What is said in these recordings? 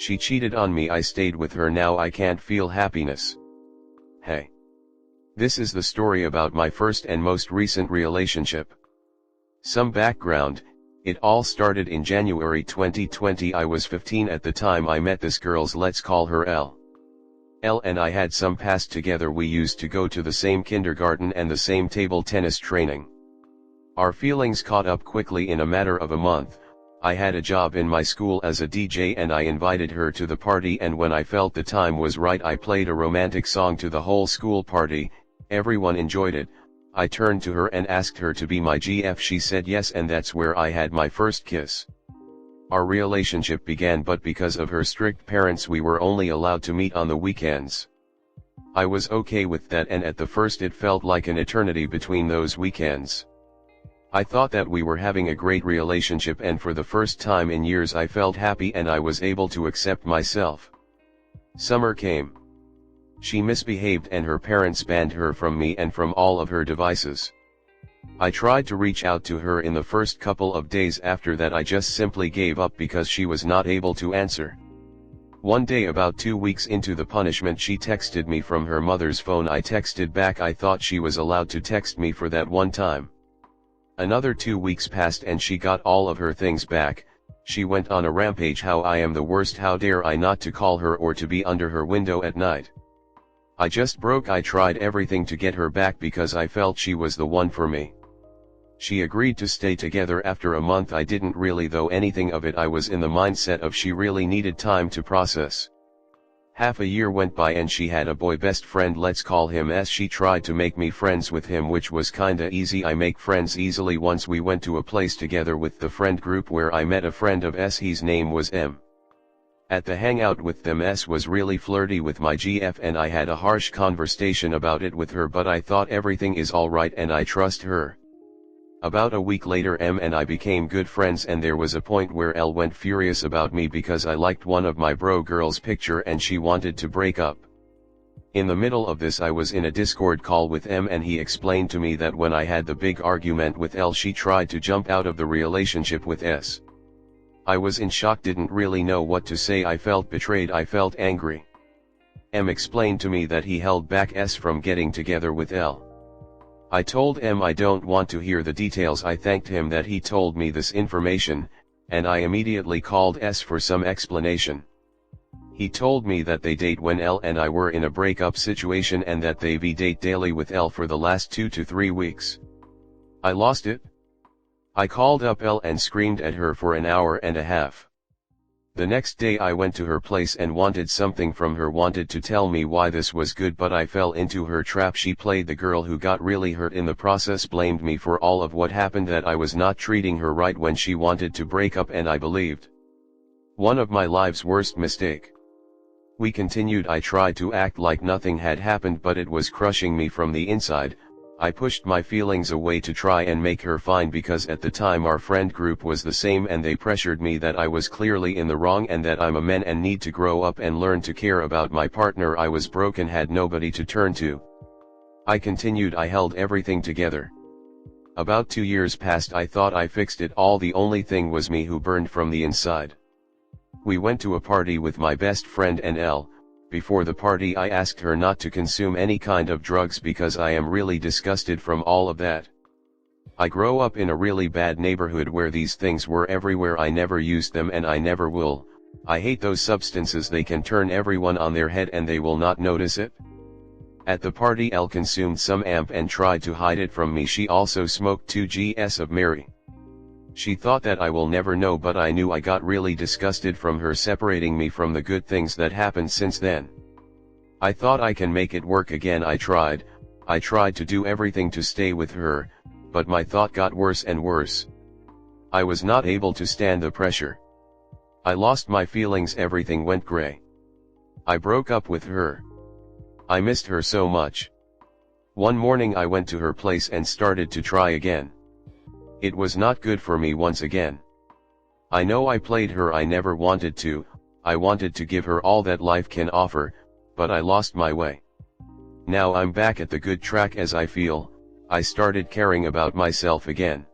She cheated on me, I stayed with her, now I can't feel happiness. Hey. This is the story about my first and most recent relationship. Some background: it all started in January 2020. I was 15 at the time I met this girl, let's call her L. Elle and I had some past together. We used to go to the same kindergarten and the same table tennis training. Our feelings caught up quickly in a matter of a month. I had a job in my school as a DJ and I invited her to the party, and when I felt the time was right I played a romantic song to the whole school party. Everyone enjoyed it. I turned to her and asked her to be my GF. She said yes, and that's where I had my first kiss. Our relationship began, but because of her strict parents we were only allowed to meet on the weekends. I was okay with that, and at the first it felt like an eternity between those weekends. I thought that we were having a great relationship, and for the first time in years I felt happy and I was able to accept myself. Summer came. She misbehaved and her parents banned her from me and from all of her devices. I tried to reach out to her in the first couple of days. After that I just simply gave up because she was not able to answer. One day, about 2 weeks into the punishment, she texted me from her mother's phone. I texted back. I thought she was allowed to text me for that one time. Another 2 weeks passed and she got all of her things back. She went on a rampage. How I am the worst, how dare I not to call her or to be under her window at night. I just broke. I tried everything to get her back because I felt she was the one for me. She agreed to stay together after a month. I didn't really though anything of it. I was in the mindset of she really needed time to process. Half a year went by and she had a boy best friend, let's call him S. She tried to make me friends with him, which was kinda easy. I make friends easily. Once we went to a place together with the friend group where I met a friend of S. His name was M. At the hangout with them, S was really flirty with my GF and I had a harsh conversation about it with her, but I thought everything is alright and I trust her. About a week later M and I became good friends, and there was a point where L went furious about me because I liked one of my bro girls' picture and she wanted to break up. In the middle of this I was in a Discord call with M and he explained to me that when I had the big argument with L she tried to jump out of the relationship with S. I was in shock, didn't really know what to say. I felt betrayed, I felt angry. M explained to me that he held back S from getting together with L. I told M I don't want to hear the details. I thanked him that he told me this information, and I immediately called S for some explanation. He told me that they date when L and I were in a breakup situation and that they date daily with L for the last 2 to 3 weeks. I lost it. I called up L and screamed at her for an hour and a half. The next day I went to her place and wanted something from her, wanted to tell me why this was good, but I fell into her trap. She played the girl who got really hurt in the process, blamed me for all of what happened, that I was not treating her right when she wanted to break up, and I believed. One of my life's worst mistake. We continued. I tried to act like nothing had happened, but it was crushing me from the inside. I pushed my feelings away to try and make her fine, because at the time our friend group was the same and they pressured me that I was clearly in the wrong and that I'm a man and need to grow up and learn to care about my partner. I was broken, had nobody to turn to. I continued. I held everything together. About 2 years passed. I thought I fixed it all. The only thing was me who burned from the inside. We went to a party with my best friend and L. Before the party I asked her not to consume any kind of drugs because I am really disgusted from all of that. I grow up in a really bad neighborhood where these things were everywhere. I never used them and I never will. I hate those substances. They can turn everyone on their head and they will not notice it. At the party L consumed some amp and tried to hide it from me. She also smoked 2 Gs of Mary. She thought that I will never know, but I knew. I got really disgusted from her separating me from the good things that happened since then. I thought I can make it work again. I tried to do everything to stay with her, but my thought got worse and worse. I was not able to stand the pressure. I lost my feelings, everything went gray. I broke up with her. I missed her so much. One morning I went to her place and started to try again. It was not good for me once again. I know I played her. I never wanted to. I wanted to give her all that life can offer, but I lost my way. Now I'm back at the good track as I feel. I started caring about myself again.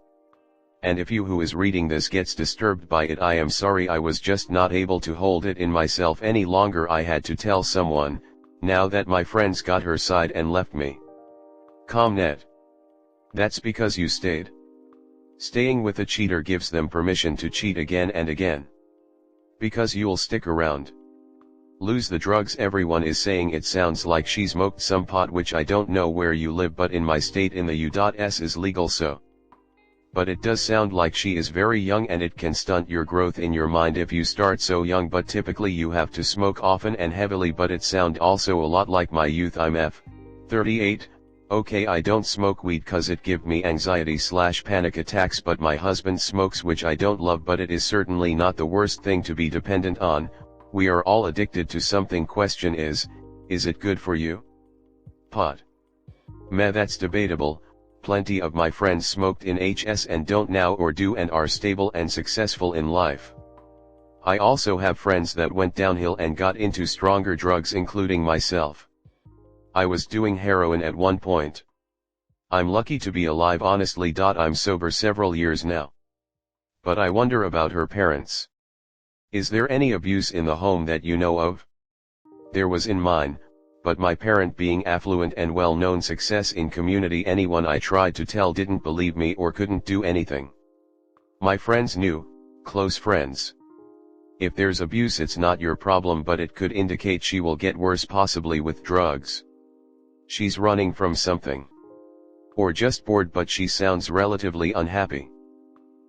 And if you who is reading this gets disturbed by it, I am sorry. I was just not able to hold it in myself any longer. I had to tell someone, now that my friends got her side and left me. Comnet. That's because you stayed. Staying with a cheater gives them permission to cheat again and again. Because you'll stick around. Lose the drugs. Everyone is saying it sounds like she smoked some pot, which I don't know where you live, but in my state in the U.S. is legal, so. But it does sound like she is very young, and it can stunt your growth in your mind if you start so young, but typically you have to smoke often and heavily. But it sound also a lot like my youth. I'm 38, okay, I don't smoke weed cause it give me anxiety/panic attacks, but my husband smokes, which I don't love, but it is certainly not the worst thing to be dependent on. We are all addicted to something. Question is it good for you? Pot. Meh, that's debatable. Plenty of my friends smoked in HS and don't now, or do, and are stable and successful in life. I also have friends that went downhill and got into stronger drugs, including myself. I was doing heroin at one point. I'm lucky to be alive, honestly. I'm sober several years now. But I wonder about her parents. Is there any abuse in the home that you know of? There was in mine, but my parent being affluent and well-known success in community, anyone I tried to tell didn't believe me or couldn't do anything. My friends knew, close friends. If there's abuse, it's not your problem, but it could indicate she will get worse, possibly with drugs. She's running from something. Or just bored, but she sounds relatively unhappy.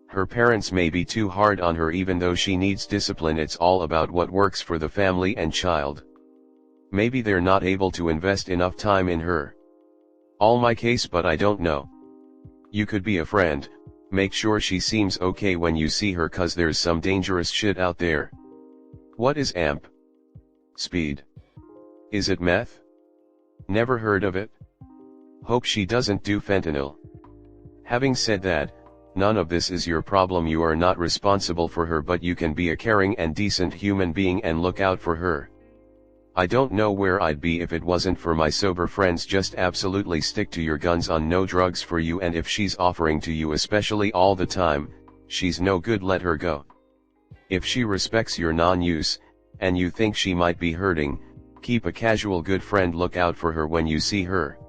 Her parents may be too hard on her, even though she needs discipline. It's all about what works for the family and child. Maybe they're not able to invest enough time in her. All my case, but I don't know. You could be a friend, make sure she seems okay when you see her, cause there's some dangerous shit out there. What is amp? Speed. Is it meth? Never heard of it. Hope she doesn't do fentanyl. Having said that, none of this is your problem. You are not responsible for her, but you can be a caring and decent human being and look out for her. I don't know where I'd be if it wasn't for my sober friends. Just absolutely stick to your guns on no drugs for you, and if she's offering to you, especially all the time, she's no good, let her go. If she respects your non-use, and you think she might be hurting, keep a casual good friend, look out for her when you see her.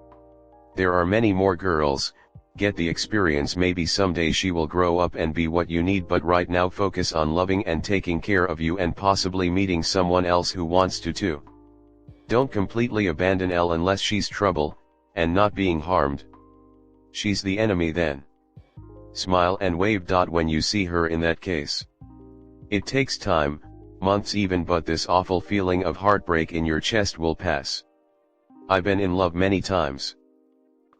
There are many more girls, get the experience, maybe someday she will grow up and be what you need, but right now focus on loving and taking care of you, and possibly meeting someone else who wants to too. Don't completely abandon Elle unless she's trouble, and not being harmed. She's the enemy then. Smile and wave. When you see her in that case. It takes time, months even, but this awful feeling of heartbreak in your chest will pass. I've been in love many times.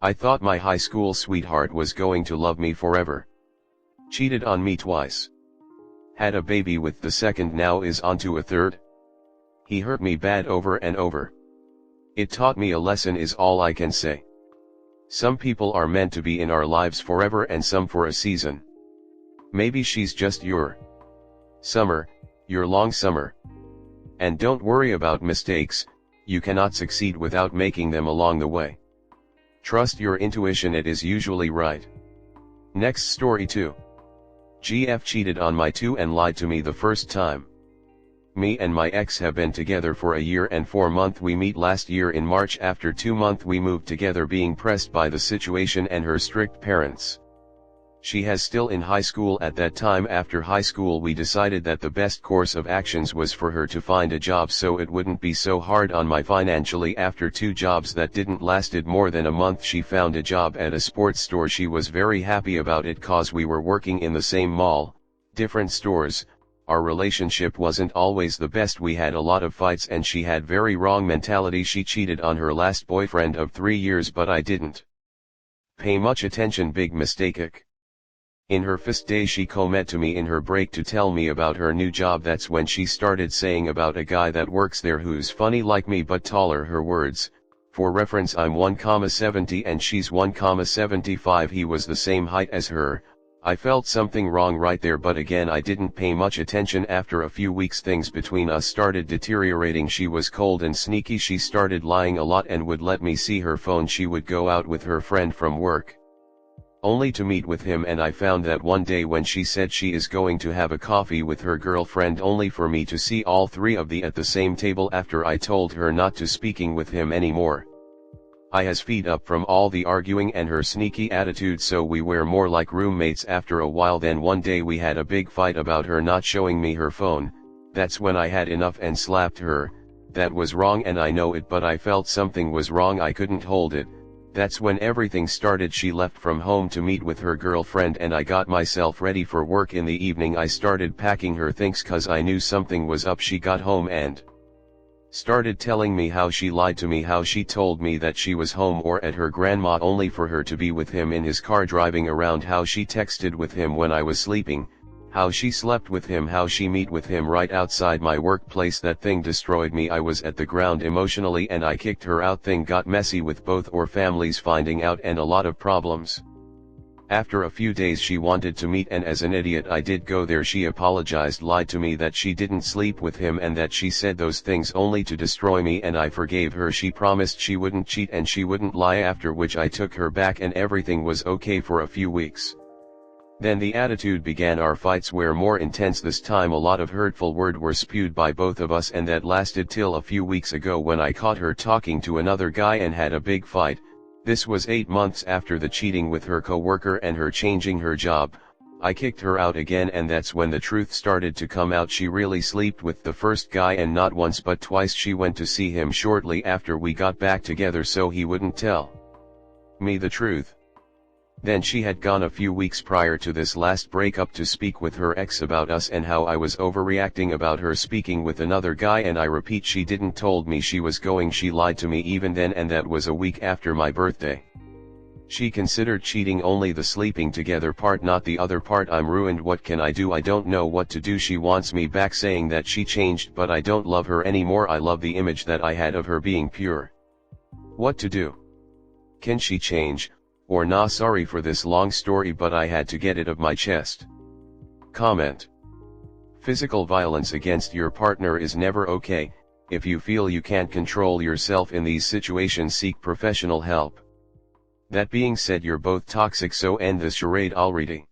I thought my high school sweetheart was going to love me forever. Cheated on me twice. Had a baby with the second, now is onto a third. He hurt me bad over and over. It taught me a lesson, is all I can say. Some people are meant to be in our lives forever and some for a season. Maybe she's just your summer, your long summer. And don't worry about mistakes, you cannot succeed without making them along the way. Trust your intuition, it is usually right. Next story 2. GF cheated on my 2 and lied to me the first time. Me and my ex have been together for a year and 4 months. We meet last year in March. After 2 months we moved together, being pressed by the situation and her strict parents. She has still in high school at that time. After high school we decided that the best course of actions was for her to find a job so it wouldn't be so hard on my financially. After 2 jobs that didn't lasted more than a month, she found a job at a sports store. She was very happy about it cause we were working in the same mall, different stores. Our relationship wasn't always the best, we had a lot of fights and she had very wrong mentality. She cheated on her last boyfriend of 3 years, but I didn't pay much attention. Big mistake. In her first day she met to me in her break to tell me about her new job. That's when she started saying about a guy that works there who's funny like me but taller. Her words, for reference, I'm 1,70 and she's 1,75. He was the same height as her. I felt something wrong right there, but again I didn't pay much attention. After a few weeks things between us started deteriorating. She was cold and sneaky. She started lying a lot and would let me see her phone. She would go out with her friend from work. only to meet with him, and I found that one day when she said she is going to have a coffee with her girlfriend, only for me to see all three of the at the same table after I told her not to speaking with him anymore. I has fed up from all the arguing and her sneaky attitude, so we were more like roommates after a while. Then one day we had a big fight about her not showing me her phone. That's when I had enough and slapped her. That was wrong and I know it, but I felt something was wrong, I couldn't hold it. That's when everything started. She left from home to meet with her girlfriend and I got myself ready for work. In the evening I started packing her things cause I knew something was up. She got home and started telling me how she lied to me, how she told me that she was home or at her grandma only for her to be with him in his car driving around, how she texted with him when I was sleeping, how she slept with him, how she meet with him right outside my workplace. That thing destroyed me. I was at the ground emotionally and I kicked her out. Thing got messy with both our families finding out and a lot of problems. After a few days she wanted to meet and as an idiot I did go there. She apologized, lied to me that she didn't sleep with him and that she said those things only to destroy me, and I forgave her. She promised she wouldn't cheat and she wouldn't lie, after which I took her back and everything was okay for a few weeks. Then the attitude began. Our fights were more intense this time. A lot of hurtful words were spewed by both of us, and that lasted till a few weeks ago when I caught her talking to another guy and had a big fight. This was 8 months after the cheating with her coworker and her changing her job. I kicked her out again, and that's when the truth started to come out. She really slept with the first guy, and not once but twice. She went to see him shortly after we got back together so he wouldn't tell me the truth. Then she had gone a few weeks prior to this last breakup to speak with her ex about us and how I was overreacting about her speaking with another guy, and I repeat, she didn't told me she was going. She lied to me even then, and that was a week after my birthday. She considered cheating only the sleeping together part, not the other part. I'm ruined. What can I do? I don't know what to do. She wants me back, saying that she changed, but I don't love her anymore. I love the image that I had of her being pure. What to do? Can she change? Or nah? Sorry for this long story, but I had to get it off my chest. Comment. Physical violence against your partner is never okay. If you feel you can't control yourself in these situations, seek professional help. That being said, you're both toxic, so end this charade already.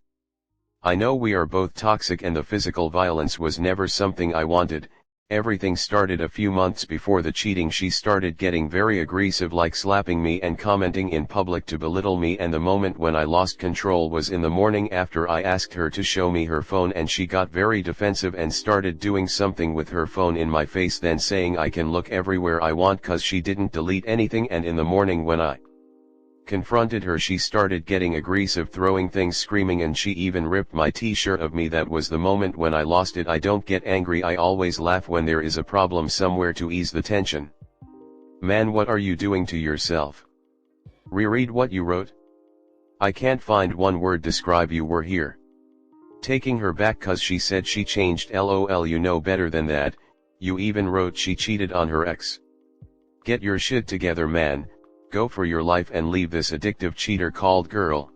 I know we are both toxic and the physical violence was never something I wanted. Everything started a few months before the cheating. She started getting very aggressive, like slapping me and commenting in public to belittle me, and the moment when I lost control was in the morning after I asked her to show me her phone, and she got very defensive and started doing something with her phone in my face, then saying I can look everywhere I want cause she didn't delete anything. And in the morning when I confronted her, she started getting aggressive, throwing things, screaming, and she even ripped my t-shirt of me. That was the moment when I lost it. I don't get angry, I always laugh when there is a problem somewhere to ease the tension. Man, what are you doing to yourself? Reread what you wrote. I can't find one word describe you were here. Taking her back cause she said she changed. LOL, you know better than that. You even wrote she cheated on her ex. Get your shit together, man. Go for your life and leave this addictive cheater called girl.